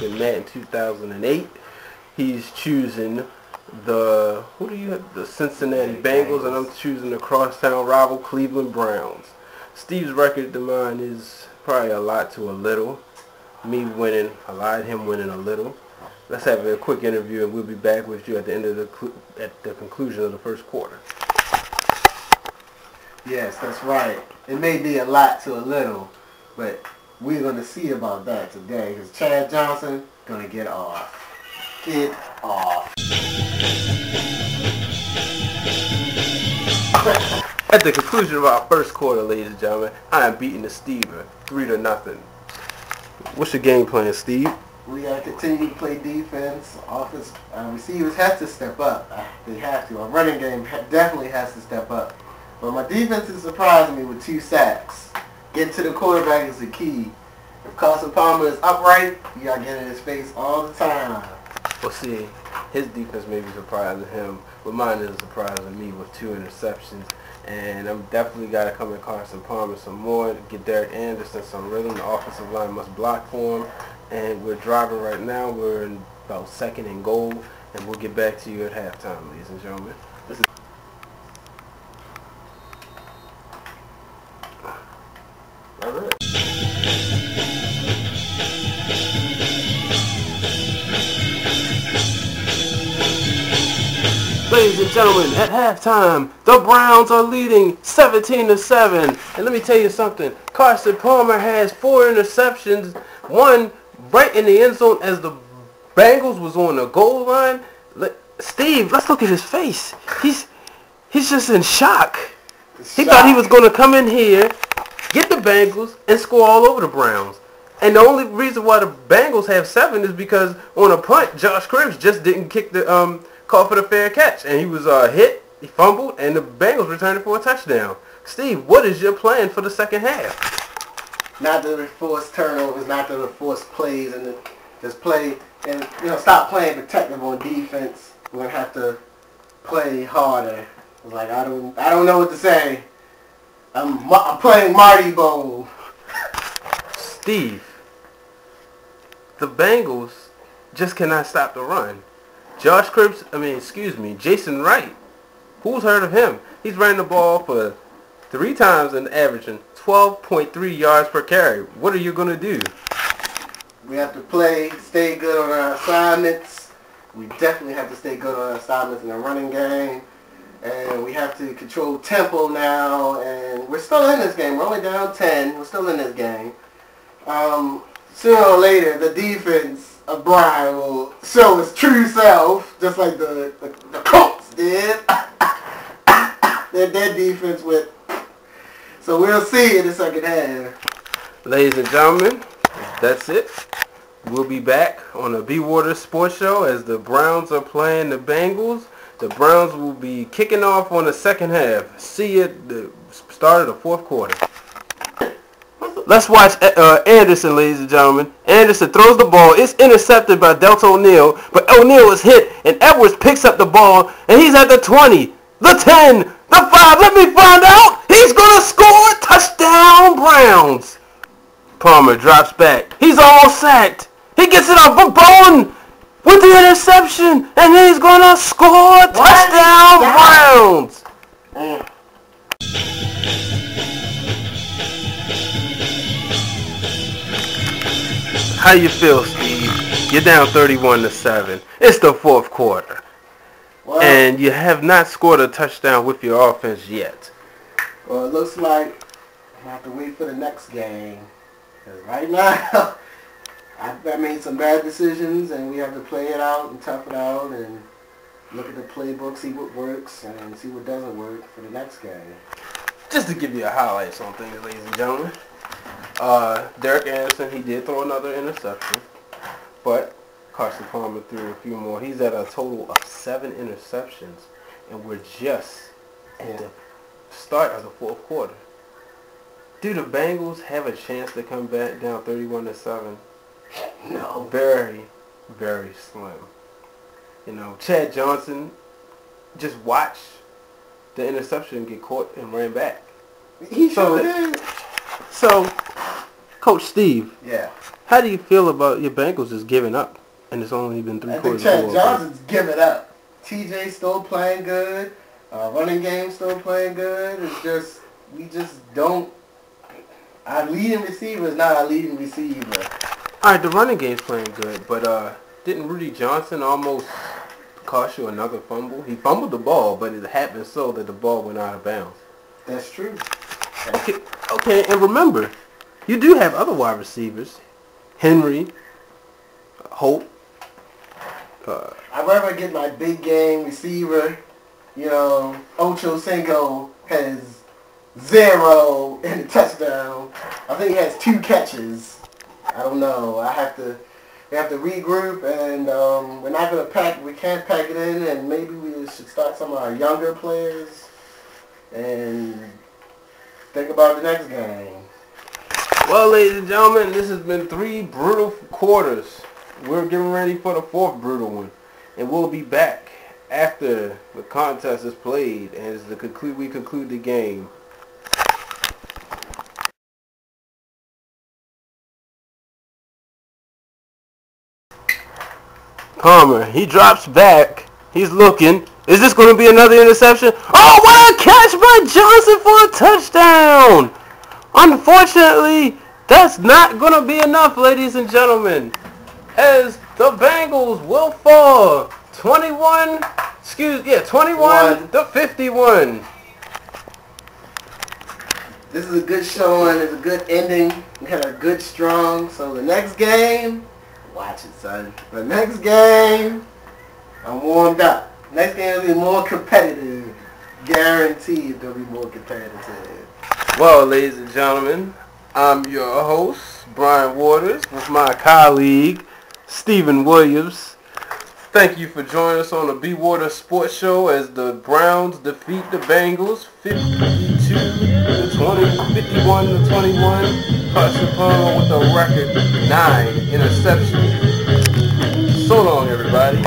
in Madden 2008. He's choosing the the Cincinatti Bengals, and I'm choosing the crosstown rival Cleveland Browns. Steve's record to mine is probably a lot to a little. Me winning a lot, him winning a little. Let's have a quick interview, and we'll be back with you at the end of the conclusion of the first quarter. Yes, that's right. It may be a lot to a little, but we're going to see about that today because Chad Johnson going to get off. Get off. At the conclusion of our first quarter, ladies and gentlemen, I am beating the Steve 3-0. What's your game plan, Steve? We got to continue to play defense. Offense receivers have to step up. They have to. Our running game definitely has to step up. But my defense is surprising me with 2 sacks. Getting to the quarterback is the key. If Carson Palmer is upright, you got to get in his face all the time. Well, see, his defense may be surprising him, but mine is surprising me with 2 interceptions. And I'm definitely got to come at Carson Palmer some more to get Derek Anderson some rhythm. The offensive line must block for him. And we're driving right now. We're in about 2nd and goal. And we'll get back to you at halftime, ladies and gentlemen. All right. Ladies and gentlemen, at halftime, the Browns are leading 17-7. And let me tell you something. Carson Palmer has 4 interceptions, one right in the end zone as the Bengals was on the goal line. Steve, let's look at his face. He's just in shock. He thought he was going to come in here, get the Bengals, and score all over the Browns. And the only reason why the Bengals have 7 is because on a punt, Josh Cribbs just didn't kick the call for the fair catch, and he was hit, he fumbled, and the Bengals returned it for a touchdown. Steve, what is your plan for the second half? Not to force turnovers, not to force plays, and just play and stop playing protective on defense. We're gonna have to play harder. Like I don't know what to say. I'm playing Marty Bowl. Steve, the Bengals just cannot stop the run. Jason Wright. Who's heard of him? He's running the ball for 3 times and averaging 12.3 yards per carry. What are you going to do? We have to stay good on our assignments. We definitely have to stay good on our assignments in the running game. And we have to control tempo now. And we're still in this game. We're only down 10. We're still in this game. Sooner or later, the defense of Brian will show his true self, just like the Colts did. Their defense with. So we'll see in the second half. Ladies and gentlemen, that's it. We'll be back on the BWaters Sports Show as the Browns are playing the Bengals. The Browns will be kicking off on the second half. See you at the start of the fourth quarter. Let's watch Anderson, ladies and gentlemen. Anderson throws the ball. It's intercepted by Delta O'Neal, but O'Neal is hit, and Edwards picks up the ball, and he's at the 20, the 10, the 5. Let me find out. He's going to score. Touchdown, Browns. Palmer drops back. He's almost sacked. He gets it off a bone with the interception, and he's going to score. Touchdown, Browns. How you feel, Steve? You're down 31-7. It's the fourth quarter. Well, and you have not scored a touchdown with your offense yet. Well, it looks like I have to wait for the next game. Because right now, I made some bad decisions, and we have to play it out and tough it out and look at the playbook, see what works, and see what doesn't work for the next game. Just to give you a highlight on things, ladies and gentlemen. Derek Anderson, he did throw another interception, but Carson Palmer threw a few more. He's at a total of 7 interceptions, and we're just at the start of the fourth quarter. Do the Bengals have a chance to come back down 31-7? No. Very, very slim. Chad Johnson just watched the interception get caught and ran back. He sure did. So, Coach Steve. Yeah. How do you feel about your Bengals just giving up? And it's only been 3 I think quarters. Chad Johnson's giving up. TJ still playing good. Running game still playing good. It's just, we just don't. Our leading receiver is not our leading receiver. All right, the running game's playing good, but didn't Rudy Johnson almost cost you another fumble? He fumbled the ball, but it happened so that the ball went out of bounds. That's true. Okay, and remember, you do have other wide receivers. Henry, Hope. I'd rather get my big game receiver. You know, Ocho Cinco has 0 in the touchdown. I think he has 2 catches. I don't know. We have to regroup, and we're not gonna pack. We can't pack it in, and maybe we should start some of our younger players and think about the next game. Well, ladies and gentlemen, this has been 3 brutal quarters. We're getting ready for the 4th brutal one, and we'll be back after the contest is played and as we conclude the game. Palmer, he drops back. He's looking. Is this going to be another interception? Oh, what a catch by Johnson for a touchdown! Unfortunately, that's not going to be enough, ladies and gentlemen, as the Bengals will fall 21 to 51. This is a good showing. It's a good ending. We had a good strong. So the next game, watch it, son. The next game, I'm warmed up. Next game will be more competitive. Guaranteed it'll be more competitive. Well, ladies and gentlemen, I'm your host, Brian Waters, with my colleague, Stephen Williams. Thank you for joining us on the BWaters Sports Show as the Browns defeat the Bengals 51 to 21. Carson Palmer with a record 9 interceptions. So long, everybody.